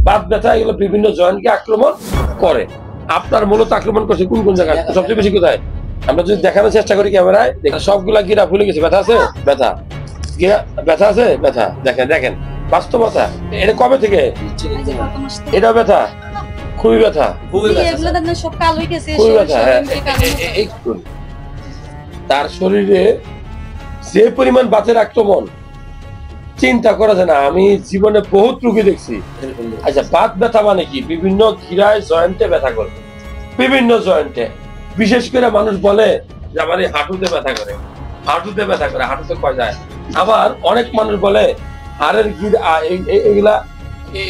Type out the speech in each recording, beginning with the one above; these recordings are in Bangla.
বাত ব্যথা এগুলো বিভিন্ন জয়েন্টকে আক্রমণ করে। আপনার মূলত আক্রমণ করছে কোন কোন জায়গায়, সবচেয়ে বেশি কোথায়? আমরা যদি দেখানোর চেষ্টা করি ক্যামেরায়, সবগুলা গিরা ফুলে গেছে। ব্যথা আছে? ব্যথা গিরা ব্যথা আছে? ব্যথা দেখেন দেখেন বাস্তবতা। এটা কবে থেকে? এটা ব্যথা, খুবই ব্যথা, খুবই ব্যথা। তার শরীরে যে পরিমাণ বাতের আক্রমণ চিন্তা করা যায় না। আমি জীবনে বহুত রোগী দেখছি। আচ্ছা, বাত ব্যথা মানে কি? বিভিন্ন গিরায় জয়েন্টে ব্যথা করে, বিভিন্ন জয়েন্টে। বিশেষ করে মানুষ বলে যে আমার এই হাঁটুতে ব্যথা করে, হাঁটুতে ব্যথা করে, হাঁটুতে কয় যায়। আবার অনেক মানুষ বলে হাড়ের গিরা, এইগুলা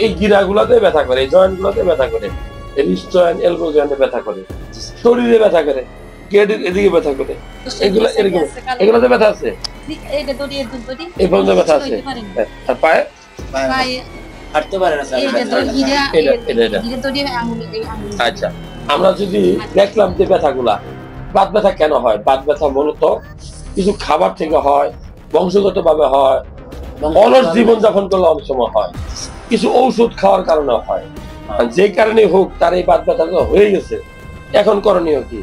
এই গিরা গুলাতে ব্যথা করে, এই জয়েন্ট গুলাতে ব্যথা করে, রিস্ট জয়েন্ট, এলবো জয়েন্টে ব্যথা করে, শরীরে ব্যথা করে, এদিকে ব্যথা করে। এগুলা এরকম, এগুলাতে ব্যথা আছে, এই পর্যন্ত ব্যথা আছে। আর পায়ে হাঁটতে পারে না। আচ্ছা, আমরা যদি দেখলাম যে ব্যথাগুলা, বাত ব্যথা কেন হয়? বাত ব্যথা মূলত কিছু খাবার থেকে হয়, বংশগত ভাবে হয়, অলস জীবন যাপন করলে অনেক সময় হয়, কিছু ঔষধ খাওয়ার কারণে হয়। যে কারণে হোক তার এই বাত ব্যথা হয়ে গেছে। এখন করণীয় কি?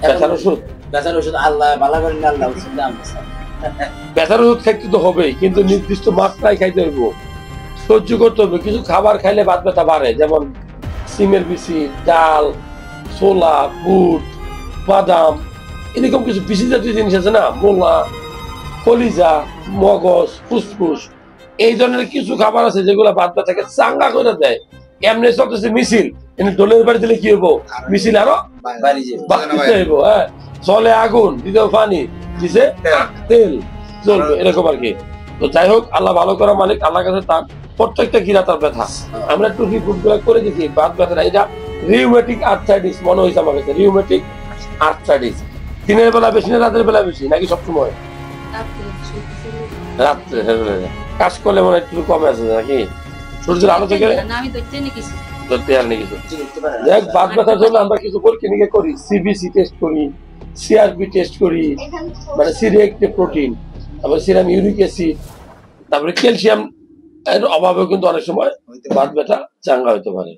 ব্যথার ওষুধ, ব্যথার ওষুধ আল্লাহ ভালো করেন, আল্লাহ ওষুধ দাম। ব্যথার ওষুধ খাইতে তো হবেই, কিন্তু নির্দিষ্ট মাত্রায় খাইতে হইব, সহ্য করতে হবে। কিছু খাবার খাইলে বাত ব্যথা বাড়ে, যেমন সিমের বিচি, ডাল, ছোলা, বুট, বাদাম, এরকম কিছু বিচি জাতীয় জিনিস আছে না, মোলা, কলিজা, মগজ, ফুসফুস, এই ধরনের কিছু খাবার আছে যেগুলো বাত ব্যথাকে চাঙ্গা করে দেয়। এমনি চলতেছে মিছিল, কিন্তু দোলের বাড়ি দিলে কি হবো? মিছিল আরো বাড়তে হইব। হ্যাঁ, চলে আগুন, দিতেও পানি, দিছে তেল, চলবে, এরকম আর কি। তো যাই হোক, আল্লাহ ভালো করা মালিক, আল্লাহ কাছে তার প্রত্যেকটা গিরা তার ব্যথা। আমরা একটু রিপোর্ট গুলো করে দেখি বাত ব্যথা, এটা রিউমেটিক আর্থ্রাইটিস মনে হয়েছে আমার কাছে, রিউমেটিক আর্থ্রাইটিস। দিনের বেলা বেশি না রাতের বেলা বেশি, নাকি সবসময় রাত্রে? কাজ করলে মনে একটু কমে আছে নাকি? সূর্যের আলো থেকে ধরতে আর নেই কিছু। দেখ, বাত ব্যথার জন্য আমরা কিছু পরীক্ষা নিরীক্ষা করি, সিবিসি টেস্ট করি, সিআরপি টেস্ট করি, মানে সিরিয়াক্টিভ প্রোটিন, তারপরে সিরাম ইউরিক অ্যাসিড, তারপরে ক্যালসিয়াম এর অভাবেও কিন্তু অনেক সময় বাত ব্যথা চাঙ্গা হতে পারে।